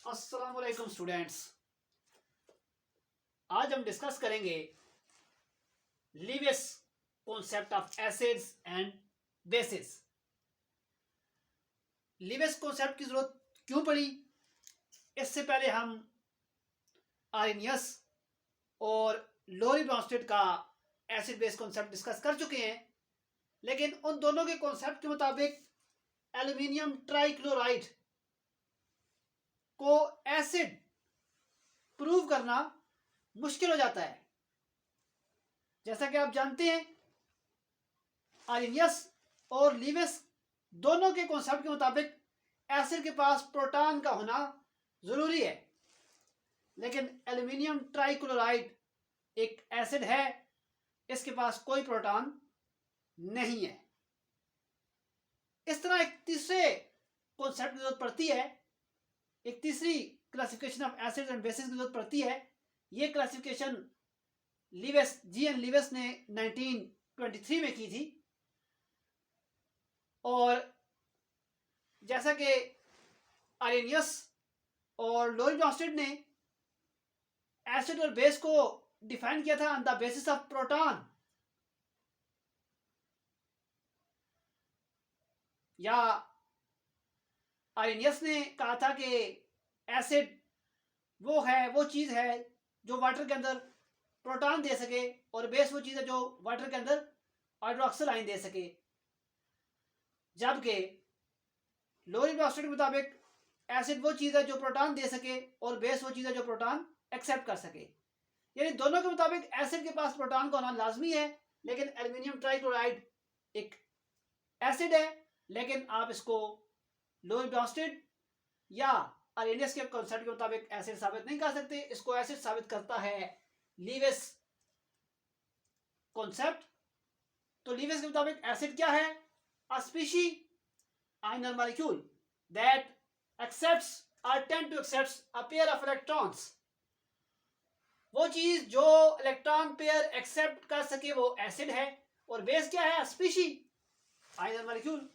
अस्सलाम वालेकुम स्टूडेंट्स। आज हम डिस्कस करेंगे Lewis concept of acids and bases. Lewis concept की जरूरत क्यों पड़ी? इससे पहले हम आर्नियस और लोरी ब्रॉन्स्टेड का एसिड बेस कॉन्सेप्ट डिस्कस कर चुके हैं, लेकिन उन दोनों के कॉन्सेप्ट के मुताबिक एल्यूमिनियम ट्राइक्लोराइड को एसिड प्रूव करना मुश्किल हो जाता है। जैसा कि आप जानते हैं, आर्नियस और लीवियस दोनों के कॉन्सेप्ट के मुताबिक एसिड के पास प्रोटॉन का होना जरूरी है, लेकिन एल्यूमिनियम ट्राइक्लोराइड एक एसिड है, इसके पास कोई प्रोटॉन नहीं है। इस तरह एक तीसरे कॉन्सेप्ट की जरूरत पड़ती है, एक तीसरी classification of acids and basis की जरूरत पड़ती है। ये क्लासिफिकेशन लीवियस जी.एन. लीवियस ने 1923 में की थी, और जैसा कि आर्नियस और लोरी ब्रॉन्स्टेड ने एसिड और बेस को डिफाइन किया था on the basis of proton, या आर्नियस ने कहा था कि एसिड वो चीज है जो वाटर के अंदर प्रोटॉन दे सके, और बेस वो चीज है जो वाटर के अंदर हाइड्रोक्सिल आयन दे सके। जबकि लोरी ब्रॉन्स्टेड के मुताबिक एसिड वो चीज है जो प्रोटॉन दे सके और बेस वो चीज है जो प्रोटॉन एक्सेप्ट कर सके। यानी दोनों के मुताबिक एसिड के पास प्रोटॉन का होना लाजमी है, लेकिन एल्यूमिनियम ट्राइक्लोराइड एक एसिड है, लेकिन आप इसको लोरी ब्रॉन्स्टेड या आर्नियस के कॉन्सेप्ट के मुताबिक एसिड साबित नहीं कर सकते। इसको एसिड साबित करता है लीवियस कॉन्सेप्ट। तो लीवियस के मुताबिक एसिड क्या है? अ species INR molecule that accepts or tend to accepts a pair of electrons। वो चीज जो इलेक्ट्रॉन पेयर एक्सेप्ट कर सके वो एसिड है। और बेस क्या है? Species INR molecule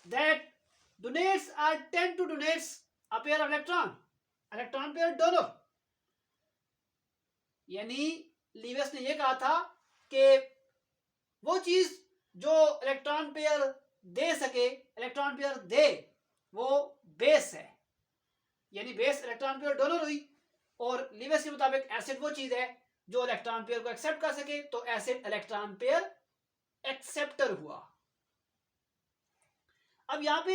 that donates or tend to donates a pair of electron pair donor. यानी लीवियस ने ये कहा था कि वो चीज जो इलेक्ट्रॉन पेयर दे सके, इलेक्ट्रॉन पेयर दे, वो बेस है। यानी बेस इलेक्ट्रॉन पेयर डोनर हुई, और लीवियस के मुताबिक एसिड वो चीज है जो इलेक्ट्रॉन पेयर को एक्सेप्ट कर सके, तो एसिड इलेक्ट्रॉन पेयर एक्सेप्टर हुआ। अब यहां पे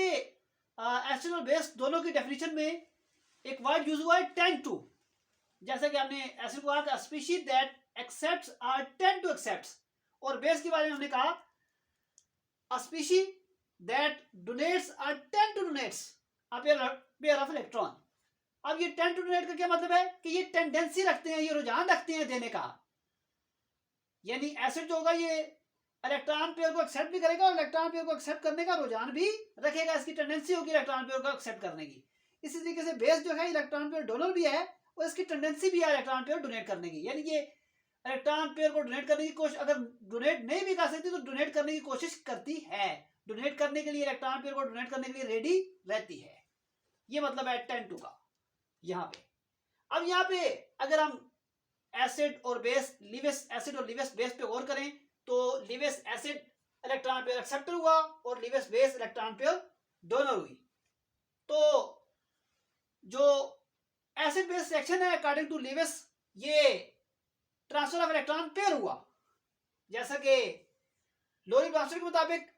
एसिड और बेस दोनों की डेफिनेशन में एक वर्ड यूज हुआ है टेंड टू। जैसा कि हमने एसिड को कहा स्पीशी दैट एक्सेप्ट्स और टेंड टू एक्सेप्ट्स, और बेस के बारे में हमने कहा a species that donates or tend to donates a pair of electron। अब ये tend to donate का क्या मतलब है? कि ये टेंडेंसी रखते हैं, ये रुझान रखते हैं देने का। यानी एसिड जो होगा ये इलेक्ट्रॉन पेयर को एक्सेप्ट भी करेगा और इलेक्ट्रॉन पेयर को एक्सेप्ट करने का रुझान भी रखेगा, इसकी टेंडेंसी होगी इलेक्ट्रॉन पेयर को एक्सेप्ट करने की। इसी तरीके से बेस जो है इलेक्ट्रॉन पेयर डोनर भी है, और इसकी टेंडेंसी भी है इलेक्ट्रॉन पेयर डोनेट करने की। यानी ये इलेक्ट्रॉन पेयर को डोनेट करने की कोशिश, अगर डोनेट नहीं भी कर सकती तो डोनेट करने की कोशिश करती है। डोनेट करने के लिए, इलेक्ट्रॉन पेयर को डोनेट करने के लिए रेडी रहती है। ये मतलब है 10 का यहां पे। अब यहां पे अगर हम एसिड और बेस, लीवियस एसिड और लीवियस बेस पे गौर करें, तो लीवियस एसिड इलेक्ट्रॉन पेयर एक्सेप्टर हुआ और लीवियस बेस इलेक्ट्रॉन पेयर डोनर हुई। तो जो एसिड बेस रिएक्शन है अकॉर्डिंग टू लीवियस, ये ट्रांसफर ऑफ इलेक्ट्रॉन पेयर हुआ। जैसा कि लोरी ब्रॉन्स्टेड के मुताबिक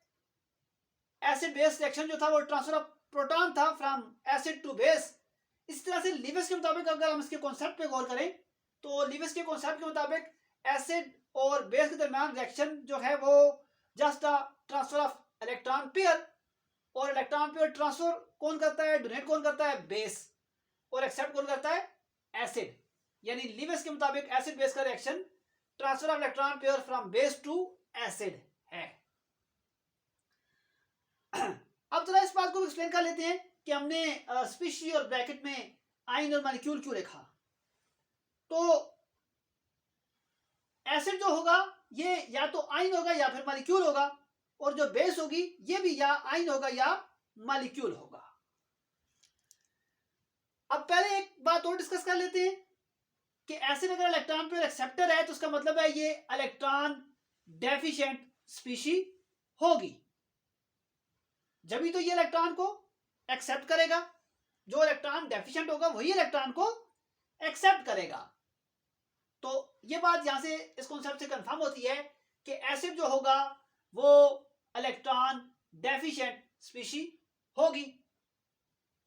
एसिड बेस रिएक्शन जो था वो ट्रांसफर ऑफ प्रोटॉन था फ्रॉम एसिड टू बेस। इस तरह से लीवियस के मुताबिक अगर हम इसके कॉन्सेप्ट पे गौर करें, तो लीवियस के कॉन्सेप्ट के मुताबिक एसिड और बेस के दरमियान रिएक्शन जो है वो just a transfer of electron pair, और इलेक्ट्रॉन पेयर ट्रांसफर कौन करता है? डोनेट कौन करता है? बेस। और एक्सेप्ट कौन करता है? एसिड। यानी लीवियस के मुताबिक एसिड बेस का reaction transfer of electron pair from base to acid है। अब जरा इस बात को एक्सप्लेन कर लेते हैं कि हमने स्पीशी और ब्रैकेट में आयन और मॉलिक्यूल क्यों लिखा। तो एसिड जो होगा ये या तो आयन होगा या फिर मॉलिक्यूल होगा, और जो बेस होगी ये भी या आयन होगा या मॉलिक्यूल होगा। अब पहले एक बात और डिस्कस कर लेते हैं कि एसिड अगर इलेक्ट्रॉन पेयर एक्सेप्टर है तो उसका मतलब है ये इलेक्ट्रॉन डेफिशिएंट स्पीशी होगी। जब भी तो ये इलेक्ट्रॉन को एक्सेप्ट करेगा, जो इलेक्ट्रॉन डेफिशिएंट होगा वही इलेक्ट्रॉन को एक्सेप्ट करेगा। तो ये बात यहां से इस कॉन्सेप्ट से कंफर्म होती है कि एसिड जो होगा वो इलेक्ट्रॉन डेफिशिएंट स्पीशी होगी।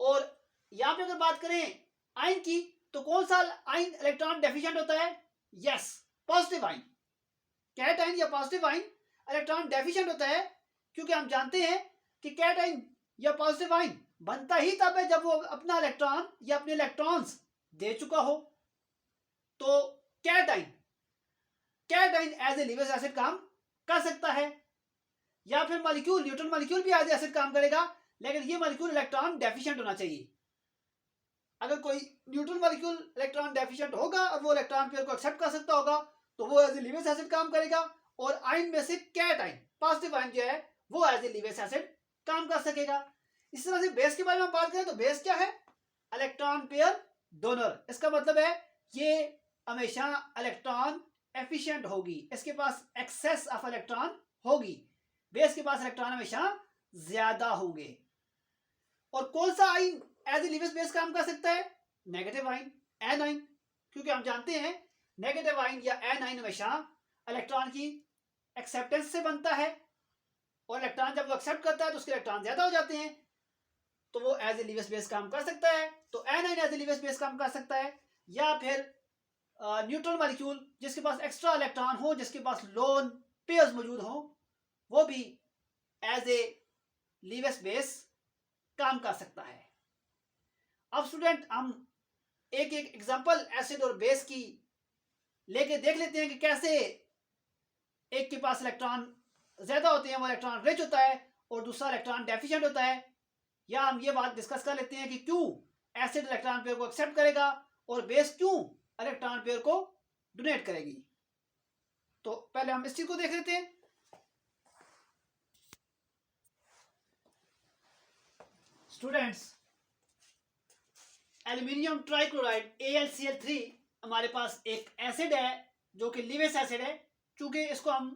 और यहां पे अगर बात करें आयन की, तो कौन सा आयन इलेक्ट्रॉन डेफिशिएंट होता है? Yes, positive ion. कैटायन या पॉजिटिव आयन इलेक्ट्रॉन डेफिशिएंट होता है, क्योंकि हम जानते हैं कि कैटायन या पॉजिटिव आयन बनता ही तब है जब वो अपना इलेक्ट्रॉन या अपने इलेक्ट्रॉन्स दे चुका हो। तो कैटायन एज ए लिविंग एसिड काम कर सकता है, या फिर मॉलिक्यूल, न्यूट्रल मॉलिक्यूल भी एज एसिड काम करेगा, लेकिन ये मॉलिक्यूल इलेक्ट्रॉन डेफिशिएंट होना चाहिए। अगर कोई न्यूट्रल मॉलिक्यूल इलेक्ट्रॉन डेफिशिएंट होगा और वो इलेक्ट्रॉन पेयर को एक्सेप्ट कर सकता होगा तो वो एज ए लिविंग एसिड काम करेगा। और आयन में से कैटायन, पॉजिटिव आयन जो है वो एज ए लिविंग एसिड काम कर सकेगा। इस तरह से बेस के बारे में हम बात करें तो बेस क्या है? Electron pair donor. इसका मतलब है ये हमेशा इलेक्ट्रॉन एफिशिएंट होगी, इसके पास एक्सेस ऑफ इलेक्ट्रॉन होगी, बेस के पास इलेक्ट्रॉन हमेशा ज्यादा होंगे। और कौन सा आयन एज ए लिविंग बेस काम कर सकता है? नेगेटिव आयन, एन आयन, क्योंकि हम जानते हैं नेगेटिव आयन या एन आयन हमेशा इलेक्ट्रॉन की एक्सेप्टेंस से बनता है, और इलेक्ट्रॉन जब वो एक्सेप्ट करता है तो उसके इलेक्ट्रॉन ज्यादा हो जाते हैं, तो वो एज ए लिविंग बेस काम कर सकता है। तो एन आयन एज ए लिविंग बेस काम कर सकता है। या फिर न्यूट्रल मॉलिक्यूल जिसके पास एक्स्ट्रा इलेक्ट्रॉन हो, जिसके पास लोन पेयर्स मौजूद हो, वो भी एज ए लिविंग बेस काम कर सकता है। अब स्टूडेंट हम एक एक एग्जांपल एसिड और बेस की लेके देख लेते हैं कि कैसे एक के पास इलेक्ट्रॉन ज्यादा होते हैं, वो इलेक्ट्रॉन रिच होता है, और दूसरा इलेक्ट्रॉन डेफिशिएंट होता है। या हम ये बात डिस्कस कर लेते हैं कि क्यों एसिड इलेक्ट्रॉन पेयर को एक्सेप्ट करेगा और बेस क्यों इलेक्ट्रॉन पेयर को डोनेट करेगी। तो पहले हम इस चीज को देख लेते हैं। स्टूडेंट्स, एल्यूमिनियम ट्राइक्लोराइड AlCl3 हमारे पास एक एसिड है जो कि लिविंग एसिड है। चूंकि इसको हम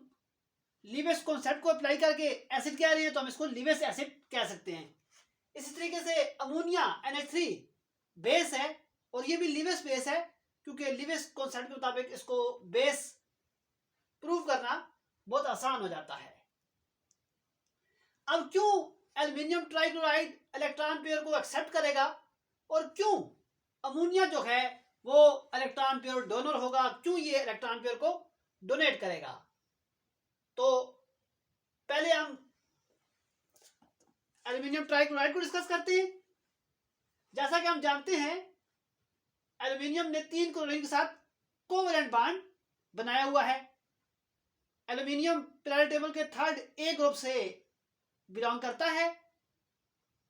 लिविंग कॉन्सेप्ट को अप्लाई करके एसिड कह रहे हैं तो हम इसको लिविंग एसिड कह सकते हैं। इसी तरीके से अमोनिया NH3 बेस है, और ये भी लिविंग बेस है, क्योंकि लिविंग कॉन्सेप्ट के मुताबिक इसको बेस प्रूव करना बहुत आसान हो जाता है। अब क्यों एल्यूमिनियम ट्राइक्लोराइड इलेक्ट्रॉन पेयर को एक्सेप्ट करेगा और क्यों अमोनिया जो है वो इलेक्ट्रॉन पेयर डोनर होगा, क्यों ये इलेक्ट्रॉन पेयर को डोनेट करेगा? तो पहले हम एल्यूमिनियम ट्राइक्लोराइड को डिस्कस करते हैं। जैसा कि हम जानते हैं एल्यूमिनियम ने 3 क्लोरीन के साथ कोवेलेंट बॉन्ड बनाया हुआ है। एल्यूमिनियम पीरियोडिक टेबल के 3rd A ग्रुप से बिलोंग करता है,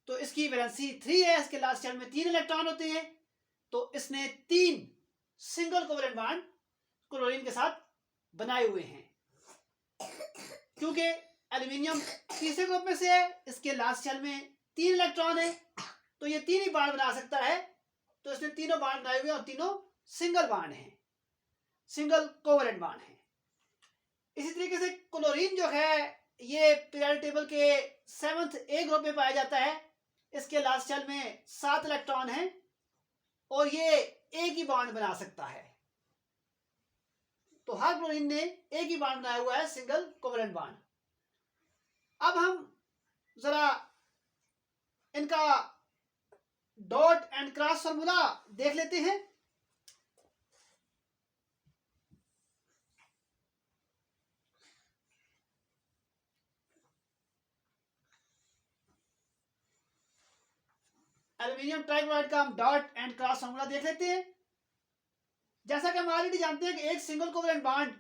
तो इसकी वैलेंसी 3 है, इसके लास्ट शेल में 3 इलेक्ट्रॉन होते हैं। तो इसने 3 सिंगल कोवेलेंट बॉन्ड क्लोरीन के साथ बनाए हुए हैं। क्योंकि एल्यूमिनियम तीसरे ग्रुप में से है, इसके लास्ट शेल में 3 इलेक्ट्रॉन है, तो ये 3 ही बॉन्ड बना सकता है। तो इसने तीनों बॉन्ड बनाए हुए और तीनों सिंगल बॉन्ड हैं, सिंगल कोवेलेंट बॉन्ड हैं। इसी तरीके से क्लोरीन जो है ये पीरियोडिक टेबल के 7th A ग्रुप में पाया जाता है। इसके लास्ट शेल में 7 इलेक्ट्रॉन हैं और ये एक ही बॉन्ड बना सकता है। तो हर क्लोरीन ने एक ही बॉन्ड बनाया हुआ है, सिंगल कोवेलेंट बॉन्ड। अब हम जरा इनका डॉट एंड क्रॉस फार्मूला देख लेते हैं। एल्यूमिनियम ट्राइक्लोराइड का हम डॉट एंड क्रॉस फार्मूला देख लेते हैं। जैसा कि हम ऑलरेडी जानते हैं कि एक सिंगल कोवेलेंट बॉन्ड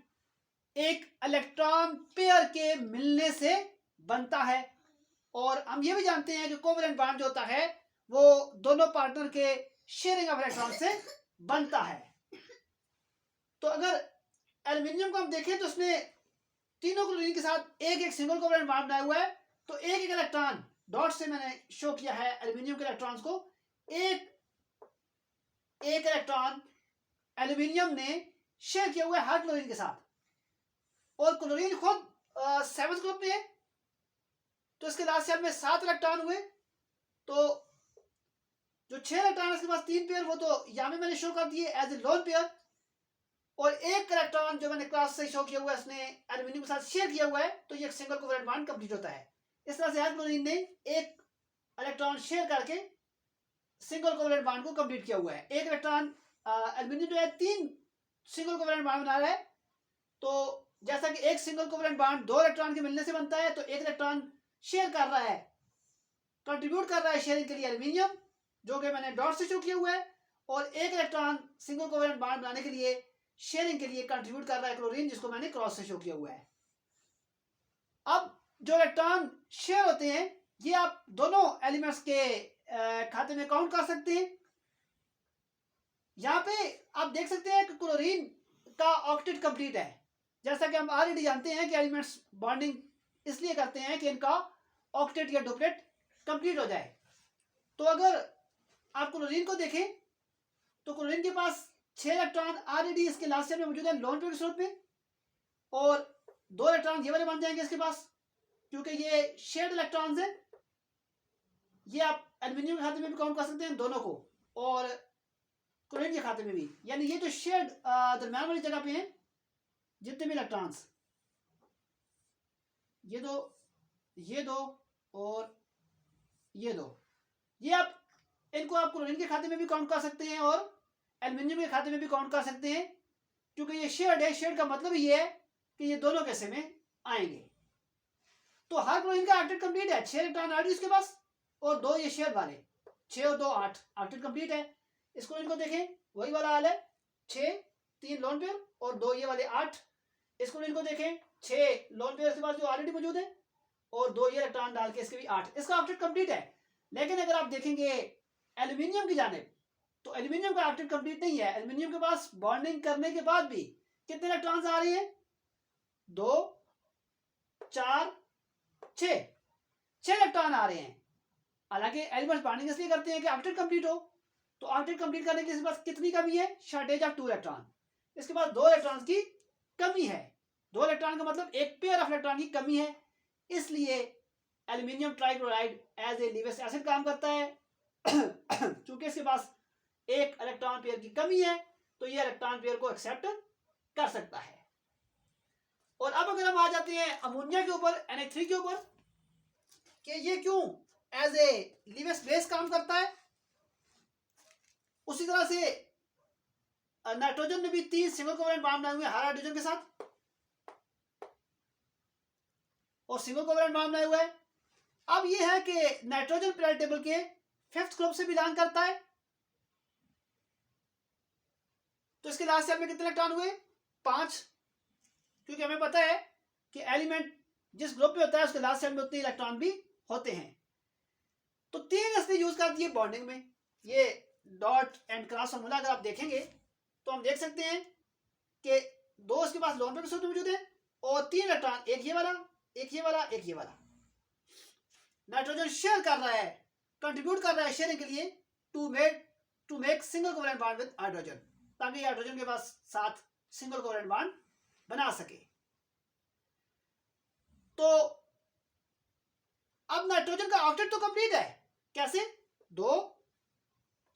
एक इलेक्ट्रॉन पेयर के मिलने से बनता है, और हम ये भी जानते हैं कि कोवेलेंट बॉन्ड जो होता है वो दोनों पार्टनर के शेयरिंग ऑफ इलेक्ट्रॉन से बनता है। तो अगर एल्यूमिनियम को हम देखें तो उसने तीनों क्लोरीन के साथ एक एक सिंगल कोवेलेंट बॉन्ड बनाया हुआ है। तो एक एक इलेक्ट्रॉन, डॉट से मैंने शो किया है एल्यूमिनियम के इलेक्ट्रॉन्स को, एक एक इलेक्ट्रॉन एल्यूमिनियम ने शेयर किया हुआ है हर क्लोरीन के साथ, और क्लोरीन खुद 7th ग्रुप में है, तो इसके लास्ट शेल में 7 इलेक्ट्रॉन हुए। तो जो 6 इलेक्ट्रॉन इसके पास 3 पेयर, वो तो यहाँ में मैंने शो कर दिए एज ए लोन पेयर, और एक इलेक्ट्रॉन जो मैंने क्लास से शो किया हुआ है इसने एल्यूमिनियम के साथ शेयर किया हुआ है, तो ये एक सिंगल कोवेलेंट बॉन्ड कंप्लीट होता है। इस तरह से हर क्लोरीन ने एक इलेक्ट्रॉन शेयर करके सिंगल कोवेलेंट बॉन्ड को कंप्लीट किया हुआ है। एक इलेक्ट्रॉन एल्यूमिनियम जो है 3 सिंगल कोवेलेंट बॉन्ड बना रहा है, तो जैसा कि एक सिंगल कोवेलेंट बॉन्ड 2 इलेक्ट्रॉन के मिलने से बनता है, तो एक इलेक्ट्रॉन शेयर कर रहा है, कंट्रीब्यूट कर रहा है शेयरिंग के लिए एल्यूमिनियम, जो कि मैंने डॉट से शो किया हुआ है, और एक इलेक्ट्रॉन सिंगल कोवेलेंट बॉन्ड बनाने के लिए शेयरिंग के लिए कंट्रीब्यूट कर रहा है क्लोरीन, जिसको मैंने क्रॉस से शो किया हुआ है। अब जो इलेक्ट्रॉन शेयर होते हैं, ये आप दोनों एलिमेंट्स के खाते में काउंट कर सकते हैं। यहाँ पे आप देख सकते हैं कि क्लोरीन का ऑक्टेट कंप्लीट है। जैसा कि हम ऑलरेडी जानते हैं कि एलिमेंट्स बॉन्डिंग इसलिए करते हैं कि इनका ऑक्टेट या डुप्लेट कंप्लीट हो जाए। तो अगर आप क्लोरीन को देखें, तो क्लोरीन के पास 6 इलेक्ट्रॉन ऑलरेडी इसके लास्ट शेल में मौजूद है लोन पेयर के स्वरूप में, और 2 इलेक्ट्रॉन ये वाले बन जाएंगे इसके पास, क्योंकि ये शेयर्ड इलेक्ट्रॉन्स हैं। ये आप एल्यूमिनियम के खाते में भी काउंट कर सकते हैं दोनों को, और क्लोरीन के खाते में भी, यानी ये जो शेयर्ड दरम्यान वाली जगह पे हैं जितने भी इलेक्ट्रॉन्स, ये दो और ये दो, ये आप इनको आप क्लोरीन के खाते में भी काउंट कर सकते हैं और एल्यूमिनियम के खाते में भी काउंट कर सकते हैं, क्योंकि ये शेयर्ड है। शेयर्ड का मतलब ये है कि ये दोनों कैसे में आएंगे। तो हर क्लोरीन का ऑक्टेट कंप्लीट है, 6 इलेक्ट्रॉन ऑलरेडी इसके पास, और 2 ये शेयर वाले, 6 और 2 8, ऑक्टेट कंप्लीट है। इस क्लोरीन को देखें, वही वाला हाल है, 6 3 लोन पेयर और 2 ये वाले 8। इस क्लोरीन को देखें, 6 लोन पेयर इसके पास जो ऑलरेडी मौजूद है, और 2 ये इलेक्ट्रॉन डाल के इसके भी 8। इसका ऑक्टेट कंप्लीट है। लेकिन अगर आप देखेंगे एल्यूमिनियम की जानिब, तो एल्यूमिनियम का ऑक्टेट कंप्लीट नहीं है। एल्यूमिनियम के पास बॉन्डिंग करने के बाद भी कितने इलेक्ट्रॉन्स आ रहे हैं? 2 4 6 इलेक्ट्रॉन आ रहे हैं। हालांकि एलिमेंट्स बॉन्डिंग इसलिए करते हैं कि ऑक्टेट कंप्लीट हो, तो ऑक्टेट कंप्लीट करने के पास कितनी कमी है? Shortage of 2 electron. इसके पास 2 इलेक्ट्रॉन्स की कमी है। 2 इलेक्ट्रॉन का मतलब एक पेयर ऑफ इलेक्ट्रॉन की कमी है, इसलिए aluminium trichloride as a Lewis acid काम करता है। चूंकि इसके पास एक इलेक्ट्रॉन पेयर की कमी है, तो ये इलेक्ट्रॉन पेयर को एक्सेप्ट कर सकता है। और अब अगर हम आ जाते हैं अमोनिया के ऊपर, NH3 के ऊपर, कि ये क्यों एज ए लीवियस बेस काम करता है। उसी तरह से नाइट्रोजन में भी 3 सिंगल कोवेलेंट बॉन्ड बनाए हुए हैं हर हाइड्रोजन के साथ, और सिंगल कोवेलेंट बॉन्ड बनाए हुए हैं। अब ये है कि नाइट्रोजन पीरियोडिक टेबल के 5th ग्रुप से बिलोंग करता है, तो इसके लास्ट शेल में कितने इलेक्ट्रॉन हुए? 5, क्योंकि हमें पता है कि एलिमेंट जिस ग्रुप में होता है उसके लास्ट शेल में उतने इलेक्ट्रॉन भी होते हैं। तो 3 इसने यूज कर दिए बॉन्डिंग में। ये डॉट एंड क्रॉस फॉर्मूला अगर आप देखेंगे, तो हम देख सकते हैं कि 2 इसके पास लोन पेयर के साथ मौजूद है, और 3 इलेक्ट्रॉन, एक ये वाला, एक ये वाला, एक ये वाला। नाइट्रोजन शेयर कर रहा है, कंट्रीब्यूट कर रहा है शेयरिंग के लिए to make single covalent bond with hydrogen, ताकि हाइड्रोजन के पास साथ सिंगल कोवेलेंट बॉन्ड बना सके। तो अब नाइट्रोजन का ऑक्टेट तो कंप्लीट है। कैसे? 2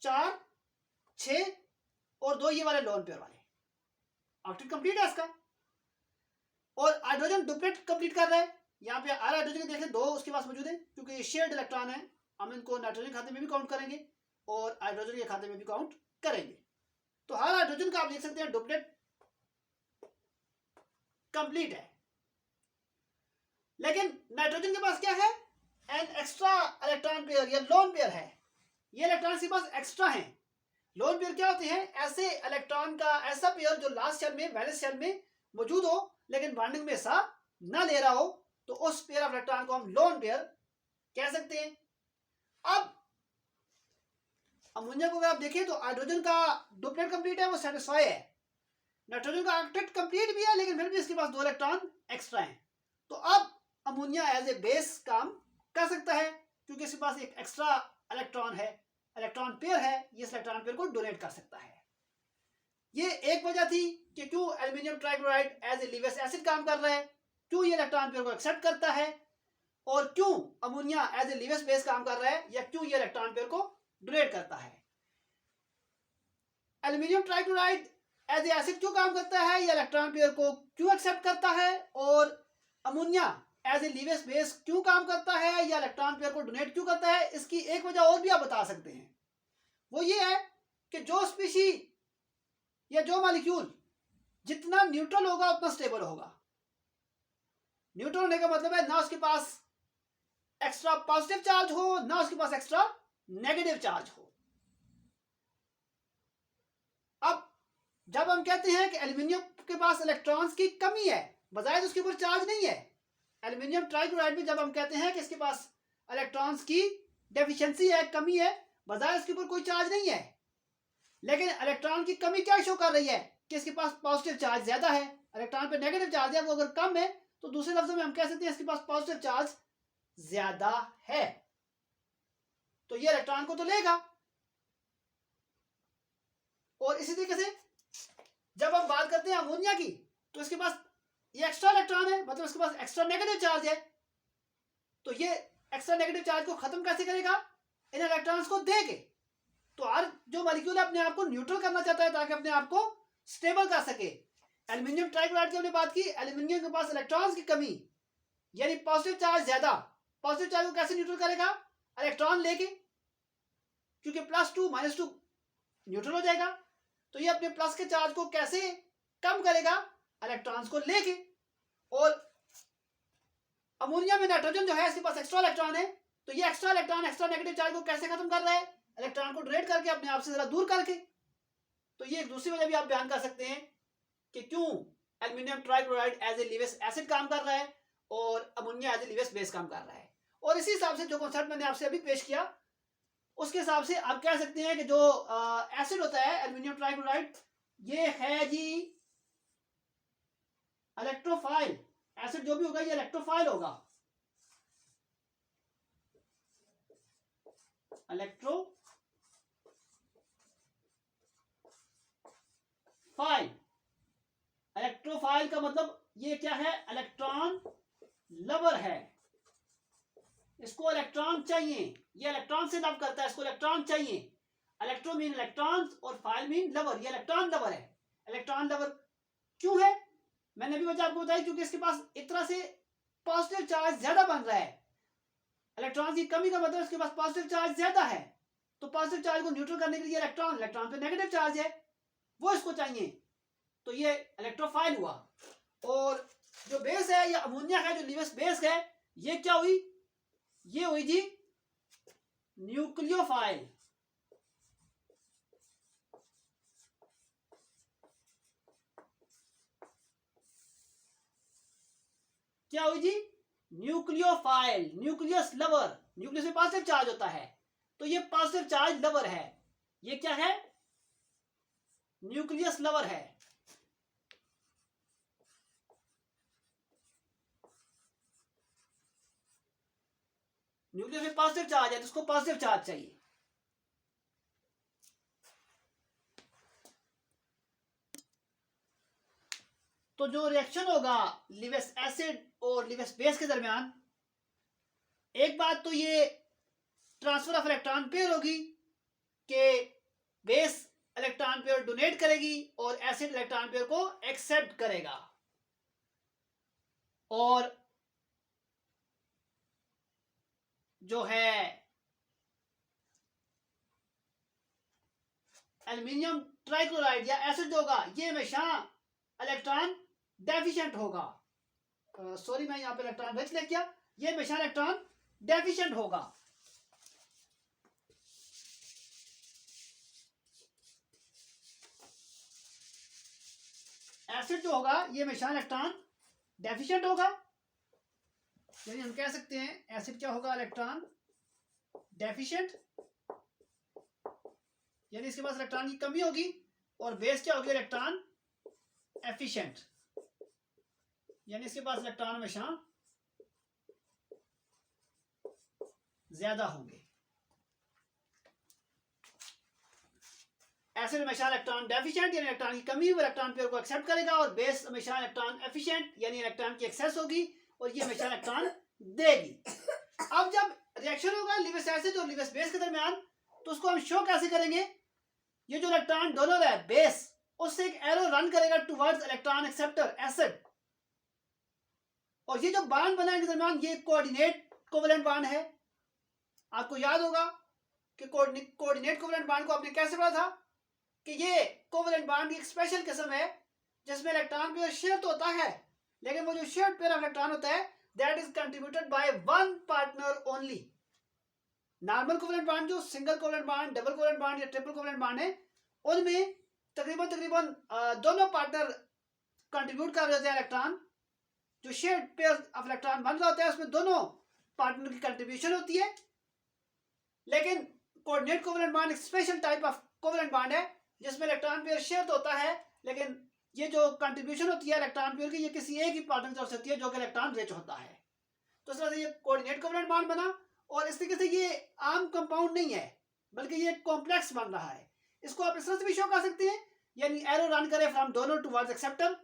4 6 और 2 ये वाले लोन पेयर वाले, ऑक्टेट कंप्लीट है इसका। और हाइड्रोजन डुप्लेट कंप्लीट कर रहा है। यहाँ पे हर हाइड्रोजन के देखें 2 उसके पास मौजूद है, क्योंकि ये शेयर्ड इलेक्ट्रॉन है। हम इनको नाइट्रोजन खाते में भी काउंट करेंगे और हाइड्रोजन के खाते में भी काउंट करेंगे। तो हर हाइड्रोजन का आप देख सकते हैं डुप्लेट कंप्लीट है। लेकिन नाइट्रोजन के पास क्या है? एन एक्स्ट्रा इलेक्ट्रॉन पेयर या लोन पेयर है। ये इलेक्ट्रॉन इसके पास एक्स्ट्रा हैं। लोन पेयर क्या होते हैं? ऐसे इलेक्ट्रॉन का ऐसा पेयर जो लास्ट शेल में, वैलेंस शेल में मौजूद हो, लेकिन बॉन्डिंग में हिस्सा ना ले रहा हो, तो उस पेयर ऑफ इलेक्ट्रॉन को हम लोन पेयर कह सकते हैं। अब अमोनिया को अगर आप देखें, तो हाइड्रोजन का डुप्लेट कंप्लीट है, वो सेटिस्फाई है। नाइट्रोजन का ऑक्टेट कंप्लीट भी है, लेकिन फिर भी इसके पास 2 इलेक्ट्रॉन एक्स्ट्रा हैं। तो अब अमोनिया एज ए बेस काम कर सकता है, क्योंकि इसके पास एक एक्स्ट्रा इलेक्ट्रॉन है इलेक्ट्रॉन पेयर है ये इस इलेक्ट्रॉन पेयर को डोनेट कर सकता है। ये एक वजह थी कि क्यों aluminium trichloride as a Lewis acid काम कर रहा है, क्यों ये इलेक्ट्रॉन पेयर को एक्सेप्ट करता है, और क्यों ammonia as a Lewis base काम कर रहा है, या क्यों ये इलेक्ट्रॉन पेयर को डोनेट करता है। Aluminium trichloride as a acid क्यों काम करता है, या इलेक्ट्रॉन पेयर को क्यों एक्सेप्ट करता है, और ammonia as a Lewis base क्यों काम करता है, या इलेक्ट्रॉन पेयर को डोनेट क्यों करता है, इसकी एक वजह और भी आप बता सकते हैं। वो ये है कि जो स्पीशी या जो मॉलिक्यूल जितना न्यूट्रल होगा उतना स्टेबल होगा। न्यूट्रल होने का मतलब है ना उसके पास एक्स्ट्रा पॉजिटिव चार्ज हो, ना उसके पास एक्स्ट्रा नेगेटिव चार्ज हो। अब जब हम कहते हैं कि एल्यूमिनियम के पास इलेक्ट्रॉन्स की कमी है, बजाय उसके ऊपर चार्ज नहीं है, एल्यूमिनियम ट्राइक्लोराइड में जब हम कहते हैं कि इसके पास इलेक्ट्रॉन्स की डेफिशिएंसी है, कमी है, बजाय उसके ऊपर कोई चार्ज नहीं है, लेकिन इलेक्ट्रॉन की कमी क्या शो कर रही है कि इसके पास पॉजिटिव चार्ज ज्यादा है, इलेक्ट्रॉन पे नेगेटिव चार्ज है, वो अगर कम है तो दूसरे लफ्जों में हम कह सकते हैं इसके पास पॉजिटिव चार्ज ज्यादा है, तो ये इलेक्ट्रॉन को तो लेगा। और इसी तरीके से जब हम बात करते हैं अमोनिया की, तो इसके पास ये एक्स्ट्रा इलेक्ट्रॉन है, मतलब इसके पास एक्स्ट्रा नेगेटिव चार्ज है, तो ये एक्स्ट्रा नेगेटिव चार्ज को खत्म कैसे करेगा, इन इलेक्ट्रॉन्स को देके। तो हर जो मॉलिक्यूल अपने आप को न्यूट्रल करना चाहता है ताकि अपने आप को स्टेबल कर सके। एल्यूमिनियम ट्राइक्लोराइड की हमने बात की, एल्यूमिनियम के पास इलेक्ट्रॉन्स की कमी, यानी पॉजिटिव चार्ज ज्यादा, पॉजिटिव चार्ज को कैसे न्यूट्रल करेगा, इलेक्ट्रॉन लेके, क्योंकि +2 -2 न्यूट्रल हो जाएगा, तो ये अपने प्लस के चार्ज को कैसे कम करेगा, इलेक्ट्रॉन्स को लेके। और अमोनिया में नाइट्रोजन जो है इसके पास एक्स्ट्रा इलेक्ट्रॉन है, तो ये extra electron extra negative charge को कैसे खत्म कर रहा है, इलेक्ट्रॉन को डोनेट करके, अपने आप से जरा दूर करके। तो ये एक दूसरी वजह भी आप बयान कर सकते हैं कि क्यों aluminium trichloride as a Lewis acid काम कर रहा है और ammonia as a Lewis base काम कर रहा है। और इसी हिसाब से जो कॉन्सेप्ट मैंने आपसे अभी पेश किया, उसके हिसाब से आप कह सकते हैं कि जो एसिड होता है एल्यूमिनियम ट्राइक्लोराइड, ये है जी इलेक्ट्रोफाइल। एसिड जो भी होगा ये इलेक्ट्रोफाइल होगा, इलेक्ट्रोफाइल। इलेक्ट्रोफाइल का मतलब ये क्या है, इलेक्ट्रॉन लवर है, इसको इलेक्ट्रॉन चाहिए, ये इलेक्ट्रॉन से लव करता है, इसको इलेक्ट्रॉन चाहिए। इलेक्ट्रो मीन इलेक्ट्रॉन्स और फाइल मीन लवर, ये इलेक्ट्रॉन लवर है। इलेक्ट्रॉन लवर क्यों है, मैंने अभी वजह आपको बताई, क्योंकि इसके पास एक तरह से पॉजिटिव चार्ज ज्यादा बन रहा है। इलेक्ट्रॉन की कमी का मतलब इसके पास पॉजिटिव चार्ज ज्यादा है, तो पॉजिटिव चार्ज को न्यूट्रल करने के लिए इलेक्ट्रॉन पे नेगेटिव चार्ज है, वो इसको चाहिए, तो ये इलेक्ट्रोफाइल हुआ। और जो बेस है या अमोनिया है, जो लीवियस बेस है, ये क्या हुई, ये हुई जी न्यूक्लियोफाइल। क्या हुई जी, न्यूक्लियोफाइल, न्यूक्लियस लवर, न्यूक्लियस में पॉजिटिव चार्ज होता है, तो ये पॉजिटिव चार्ज लवर है, ये क्या है, न्यूक्लियस लवर है। न्यूक्लियस में पॉजिटिव चार्ज है तो उसको पॉजिटिव चार्ज चाहिए। तो जो रिएक्शन होगा लीवियस एसिड और लीवियस बेस के दरमियान, एक बात तो ये ट्रांसफर ऑफ इलेक्ट्रॉन पेयर होगी कि बेस इलेक्ट्रॉन पेयर डोनेट करेगी और एसिड इलेक्ट्रॉन पेयर को एक्सेप्ट करेगा। और जो है एल्यूमिनियम ट्राइक्लोराइड या एसिड होगा, ये हमेशा इलेक्ट्रॉन डेफिशिएंट होगा। सॉरी, मैं यहां पे इलेक्ट्रॉन रिच लिख किया, ये हमेशा इलेक्ट्रॉन डेफिशिएंट होगा। एसिड जो होगा ये हमेशा इलेक्ट्रॉन डेफिशिएंट होगा, यानी हम कह सकते हैं एसिड क्या होगा, इलेक्ट्रॉन डेफिशिएंट, यानी इसके पास इलेक्ट्रॉन की कमी होगी। और बेस क्या होगी, इलेक्ट्रॉन एफिशिएंट, यानी इसके पास इलेक्ट्रॉन हमेशा ज्यादा होंगे। एसिड हमेशा इलेक्ट्रॉन डेफिशिएंट यानी इलेक्ट्रॉन की कमी वो इलेक्ट्रॉन पेयर को एक्सेप्ट करेगा, और बेस हमेशा इलेक्ट्रॉन एफिशिएंट यानी इलेक्ट्रॉन की एक्सेस होगी और ये हमेशा इलेक्ट्रॉन देगी। अब जब रिएक्शन होगा लिविस एसिड और लिविस बेस के दरमियान, तो उसको हम शो कैसे करेंगे? ये जो इलेक्ट्रॉन डोनर है बेस, उससे एक एरो रन करेगा टुवर्ड्स इलेक्ट्रॉन एक्सेप्टर एसिड, और ये जो बांड बना इनके दरमियान ये कोऑर्डिनेट कोवेलेंट बांड है। आपको याद होगा कि कोऑर्डिनेट कोवेलेंट बांड को आपने कैसे पढ़ा था कि ये कोवेलेंट बांड की एक स्पेशल किस्म है जिसमें इलेक्ट्रॉन पेयर शेयर तो होता है, लेकिन वो जो शेयर्ड पेयर ऑफ इलेक्ट्रॉन होता है that is contributed by one partner only. Normal covalent bond जो single covalent bond, double covalent bond या ट्रिपल कोवेलेंट बांड है, उनमें तकरीबन दोनों पार्टनर कंट्रीब्यूट कर रहे होते हैं इलेक्ट्रॉन। जो शेयर्ड पेयर ऑफ इलेक्ट्रॉन बन रहा होता है उसमें दोनों पार्टनर की कंट्रीब्यूशन होती है। लेकिन कोऑर्डिनेट कोवेलेंट बांड एक special type of covalent bond है जिसमें इलेक्ट्रॉन पेयर शेयर तो होता है, लेकिन ये जो कंट्रीब्यूशन होती है इलेक्ट्रॉन पेयर की ये किसी एक ही पार्टनर की तरफ से होती है जो कि इलेक्ट्रॉन रिच होता है। तो इस तरह से ये कोऑर्डिनेट कोवेलेंट बांड बना, और इस तरीके से ये आम कंपाउंड नहीं है बल्कि ये कॉम्प्लेक्स बन रहा है। इसको आप इस तरह से भी शो कर सकते हैं, यानी एरो रन करें फ्रॉम डोनर टुवर्ड्स एक्सेप्टर,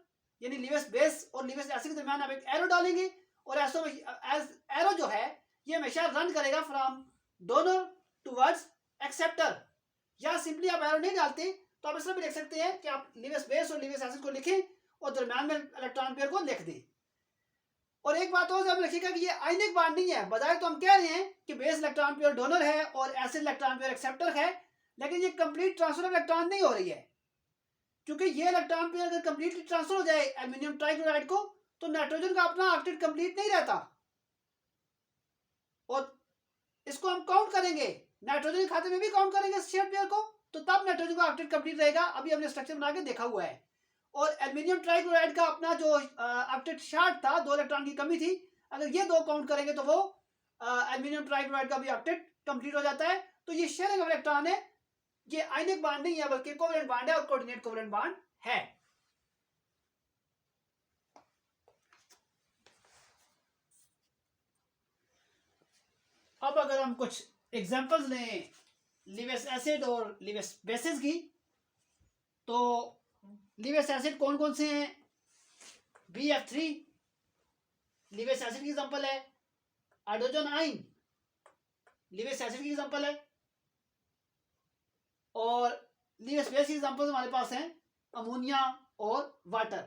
यानी लिविस बेस और लिविस एसिड के दरमियान आप एक एरो डालेंगे और एरो जो है ये हमेशा रन करेगा फ्रॉम डोनर टुवर्ड्स एक्सेप्टर। या सिंपली आप एरो नहीं डालते तो आप इस तरह भी लिख सकते हैं कि आप लिविस बेस और लिविस एसिड को लिखें और दरमियान में इलेक्ट्रॉन पेयर को लिख दें। और एक बात और आप लिखिएगा कि ये आयनिक बांड नहीं है। बजाय तो हम कह रहे हैं कि बेस इलेक्ट्रॉन पेयर डोनर है और एसिड इलेक्ट्रॉन पेयर एक्सेप्टर है, लेकिन ये कंप्लीट ट्रांसफर ऑफ इलेक्ट्रॉन नहीं हो रही है, क्योंकि ये इलेक्ट्रॉन पेयर अगर कंप्लीटली ट्रांसफर हो जाए एल्युमिनियम ट्राइक्लोराइड को तो नाइट्रोजन का अपना ऑक्टेट कंप्लीट नहीं रहता, और इसको हम काउंट करेंगे नाइट्रोजन के खाते में भी काउंट करेंगे शेयर्ड पेयर को, तो तब नाइट्रोजन का ऑक्टेट कंप्लीट रहेगा। अभी हमने स्ट्रक्चर बना के देखा हुआ है। और एल्युमिनियम ट्राइक्लोराइड का अपना जो ऑक्टेट शॉर्ट था, 2 इलेक्ट्रॉन की कमी थी, अगर ये 2 काउंट करेंगे तो वो एल्युमिनियम ट्राइक्लोराइड का भी ऑक्टेट कंप्लीट हो जाता है। तो ये शेयरिंग ऑफ इलेक्ट्रॉन है, ये आयनिक बांड नहीं है बल्कि कोवेलेंट बांड है और कोऑर्डिनेट कोवेलेंट बांड है। अब अगर हम कुछ एग्जांपल्स लें लिविस एसिड और लिविस बेसिस की, तो लिविस एसिड कौन कौन से हैं? BF3 लिविस एसिड की एग्जांपल है, हाइड्रोजन आयन लिविस एसिड की एग्जांपल है, और लिविस बेस की एग्जांपल्स हमारे पास हैं अमोनिया और वाटर।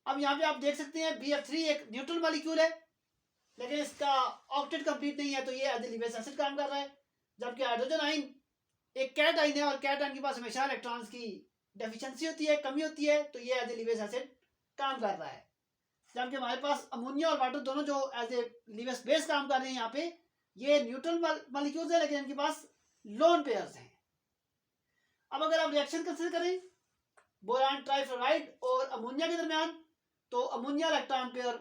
अब यहाँ पे आप देख सकते हैं BF3 एक न्यूट्रल मॉलिक्यूल है, लेकिन इसका ऑक्टेट कंप्लीट नहीं है, तो ये एज ए लिविस एसिड काम कर रहा है। जबकि हाइड्रोजन आयन एक कैट आयन है और कैट आयन के पास हमेशा इलेक्ट्रॉन्स की डेफिशिएंसी होती है, कमी होती है, तो ये एज ए लिविस एसिड काम कर रहा है। जबकि हमारे पास अमोनिया और वाटर दोनों जो एज ए लिविस बेस काम कर रहे हैं, यहाँ पे ये न्यूट्रल मॉलिक्यूल्स है लेकिन इनके पास लोन पेयर्स हैं। अब अगर आप रिएक्शन कंसीडर करें बोरान ट्राइफ्लोराइड और अमोनिया के दरमियान, तो अमोनिया इलेक्ट्रॉन पेयर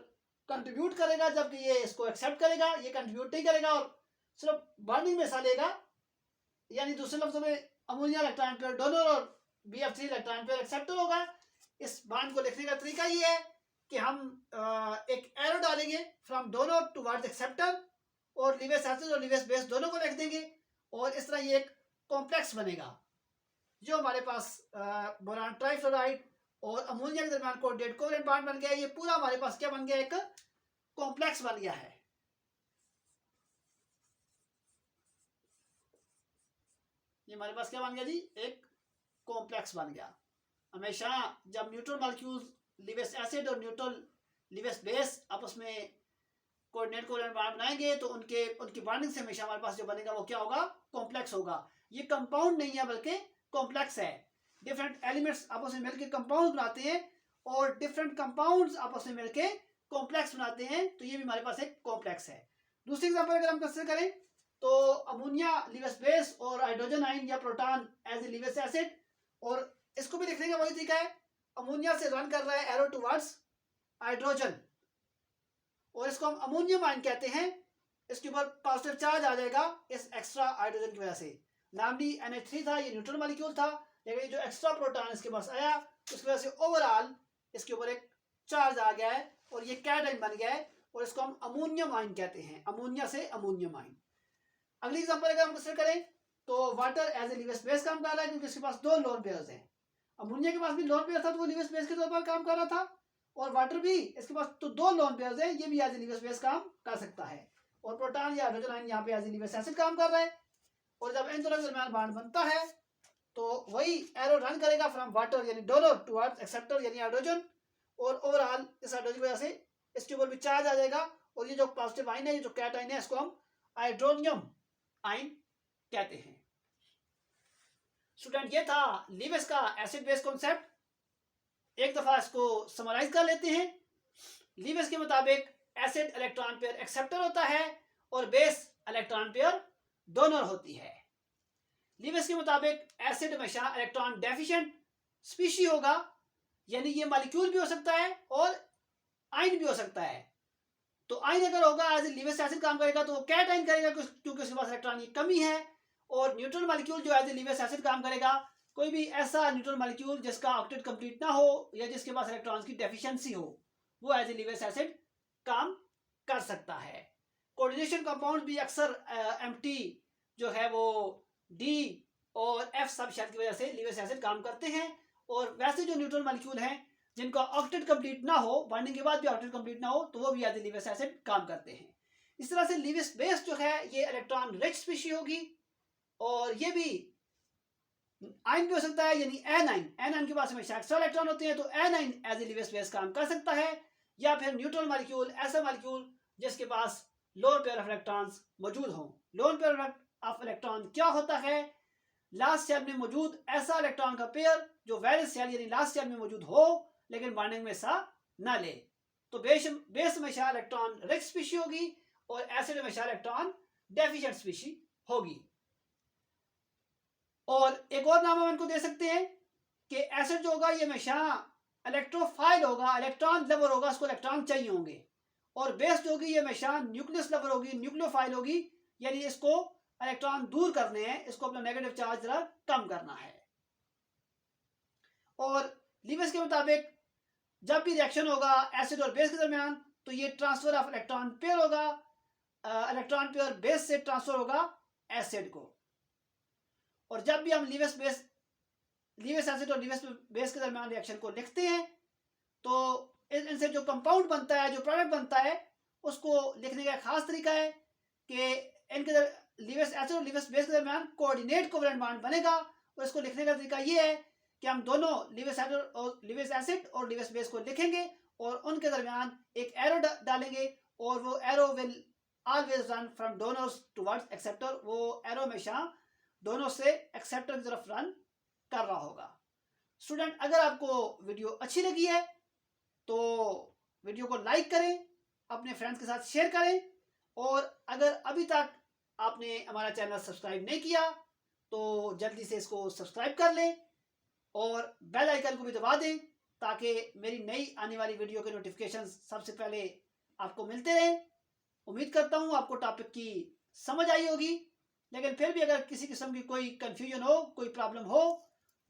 कंट्रीब्यूट करेगा जबकि ये इसको एक्सेप्ट करेगा, ये कंट्रीब्यूट नहीं करेगा और सिर्फ बर्निंग में हिस्सा लेगा। यानी दूसरे लफ्जों में अमोनिया इलेक्ट्रॉन पेयर डोनर और BF3 इलेक्ट्रॉन पेयर एक्सेप्टर होगा। इस बांड को लिखने का तरीका ये है कि हम एक एरो डालेंगे फ्रॉम डोनर टुवर्ड्स एक्सेप्टर और लिविस एसिड और लिविस बेस दोनों को लिख देंगे, और इस तरह ये एक कॉम्प्लेक्स बनेगा जो हमारे पास बोरान ट्राइफ्लोराइड और अमोनिया के दरमियान कोऑर्डिनेट कोवेलेंट बांड बन गया है। ये पूरा हमारे पास क्या बन गया? एक कॉम्प्लेक्स बन गया है। ये हमारे पास क्या बन गया जी? एक कॉम्प्लेक्स बन गया। हमेशा जब न्यूट्रल मॉलिक्यूल्स लिविस एसिड और न्यूट्रल लिविस बेस आपस में कोऑर्डिनेट कोवेलेंट बांड बनाएंगे तो उनकी बाइंडिंग से हमेशा हमारे पास जो बनेगा वो क्या होगा? कॉम्प्लेक्स होगा। ये कंपाउंड नहीं है बल्कि कॉम्प्लेक्स है। डिफरेंट एलिमेंट्स आपस में मिलकर कंपाउंड बनाते हैं और डिफरेंट कंपाउंड्स आपस में मिलकर कॉम्प्लेक्स बनाते हैं, तो ये भी हमारे पास एक कॉम्प्लेक्स है। दूसरी एग्जांपल अगर हम कंसीडर करें तो अमोनिया लिविस बेस और हाइड्रोजन आयन या proton as a Lewis acid, और इसको भी लिखने का वही तरीका है। अमोनिया से रन कर रहा है एरो टुवर्ड्स हाइड्रोजन और इसको हम अमोनियम आयन कहते हैं। इसके ऊपर पॉजिटिव चार्ज आ जाएगा इस एक्स्ट्रा हाइड्रोजन की वजह से। नामली NH3 था, ये न्यूट्रल मॉलिक्यूल था, लेकिन जो एक्स्ट्रा प्रोटॉन इसके पास आया उसकी वजह से ओवरऑल इसके ऊपर एक चार्ज आ गया है और ये कैट आयन बन गया है और इसको हम अमोनियम आयन कहते हैं। अमोनिया से अमोनियम आयन। अगली एग्जांपल अगर हम कंसीडर करें तो water as a Lewis base काम कर रहा है क्योंकि इसके पास दो लोन पेयर्स हैं। अमोनिया के पास भी लोन पेयर था तो वो लीवियस बेस के तौर पर काम कर रहा था, और वाटर भी इसके पास तो दो लोन पेयर्स हैं, ये भी एज ए लीवियस बेस काम कर सकता है। और प्रोटॉन या हाइड्रोजन आयन यहाँ पे एज ए लीवियस एसिड काम कर रहा है। और जब इन दोनों के दरमियान बॉन्ड बनता है तो वही एरो रन करेगा फ्रॉम वाटर यानी डोनर टुवर्ड्स एक्सेप्टर यानी हाइड्रोजन, और ओवरऑल इस हाइड्रोजन की वजह से इस ट्यूबल में चार्ज आ जाएगा, और ये जो पॉजिटिव आयन है, ये जो कैट आयन है, इसको हम हाइड्रोनियम आयन कहते हैं। स्टूडेंट, ये था लीवियस का एसिड बेस कॉन्सेप्ट। एक दफा इसको समराइज कर लेते हैं। लीवियस के मुताबिक एसिड इलेक्ट्रॉन पेयर एक्सेप्टर होता है और बेस इलेक्ट्रॉन पेयर डोनर होती है। लीवियस के मुताबिक एसिड हमेशा इलेक्ट्रॉन डेफिशिएंट स्पीशी होगा, यानी ये मॉलिक्यूल भी हो सकता है और आयन भी हो सकता है। तो आयन अगर होगा एज ए लीवियस एसिड काम करेगा तो वो कैट आयन करेगा क्योंकि उसके पास इलेक्ट्रॉन की कमी है। और न्यूट्रल मॉलिक्यूल जो एज ए लीवियस एसिड काम करेगा, कोई भी ऐसा न्यूट्रल मॉलिक्यूल जिसका ऑक्टेट कंप्लीट ना हो या जिसके पास इलेक्ट्रॉन्स की डेफिशिएंसी हो, वो एज ए लीवियस एसिड काम कर सकता है। कोऑर्डिनेशन कंपाउंड भी अक्सर एम्प्टी जो है वो डी और एफ सब शर्त की वजह से लीवियस एसिड काम करते हैं। और वैसे जो न्यूट्रल मॉलिक्यूल हैं जिनका ऑक्टेट कंप्लीट ना हो, बॉन्डिंग के बाद भी ऑक्टेट कंप्लीट ना हो, तो वो भी एज ए लीवियस एसिड काम करते हैं। इस तरह से लीवियस बेस जो है ये इलेक्ट्रॉन रिच स्पीशी होगी, और ये भी आयन भी हो सकता है, यानी एन आयन के पास हमेशा एक्स्ट्रा इलेक्ट्रॉन होते हैं, तो anion as a Lewis base काम कर सकता है। या फिर न्यूट्रल मॉलिक्यूल, ऐसा मॉलिक्यूल जिसके पास लोन पेयर ऑफ इलेक्ट्रॉन्स मौजूद हों। लोन पेयर ऑफ इलेक्ट्रॉन क्या होता है? लास्ट शेल में मौजूद ऐसा इलेक्ट्रॉन का पेयर जो वैलेंस शेल यानी लास्ट शेल में मौजूद हो लेकिन बॉन्डिंग में हिस्सा ना ले। तो बेस हमेशा इलेक्ट्रॉन रिच स्पीशी होगी और एसिड हमेशा इलेक्ट्रॉन डेफिशिएंट स्पीशी होगी। और एक और नाम हम इनको दे सकते हैं कि एसिड जो होगा ये हमेशा इलेक्ट्रोफाइल होगा, इलेक्ट्रॉन लवर होगा, उसको इलेक्ट्रॉन चाहिए होंगे। और बेस जो होगी ये हमेशा न्यूक्लियस लवर होगी, न्यूक्लियोफाइल होगी, यानी इसको इलेक्ट्रॉन दूर करने हैं, इसको अपना नेगेटिव चार्ज जरा कम करना है। और लीवियस के मुताबिक जब भी रिएक्शन होगा एसिड और बेस के दरमियान तो ये ट्रांसफर ऑफ इलेक्ट्रॉन पेयर होगा, इलेक्ट्रॉन पेयर बेस से ट्रांसफर होगा एसिड को। और जब भी हम लीवियस एसिड और लीवियस बेस के दरमियान रिएक्शन को लिखते हैं तो इनसे जो कंपाउंड बनता है, जो प्रोडक्ट बनता है, उसको लिखने का खास तरीका है कि इनके लीवियस एसिड और लीवियस बेस के दरमियान कोऑर्डिनेट कोवेलेंट बॉन्ड बनेगा। और इसको लिखने का तरीका ये है कि हम दोनों लीवियस एसिड और लीवियस बेस को लिखेंगे और उनके दरमियान एक एरो डालेंगे, और वो arrow will always run from donors towards acceptor. वो एरो हमेशा दोनों से एक्सेप्टर की तरफ रन कर रहा होगा। स्टूडेंट, अगर आपको वीडियो अच्छी लगी है तो वीडियो को लाइक करें, अपने फ्रेंड्स के साथ शेयर करें, और अगर अभी तक आपने हमारा चैनल सब्सक्राइब नहीं किया तो जल्दी से इसको सब्सक्राइब कर लें और बेल आइकन को भी दबा दें ताकि मेरी नई आने वाली वीडियो के नोटिफिकेशन सबसे पहले आपको मिलते रहें। उम्मीद करता हूँ आपको टॉपिक की समझ आई होगी, लेकिन फिर भी अगर किसी किस्म की कोई कंफ्यूजन हो, कोई प्रॉब्लम हो,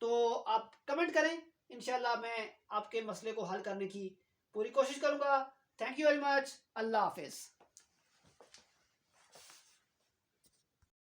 तो आप कमेंट करें। इंशाल्लाह मैं आपके मसले को हल करने की पूरी कोशिश करूँगा। Thank you very much. अल्लाह हाफिज़।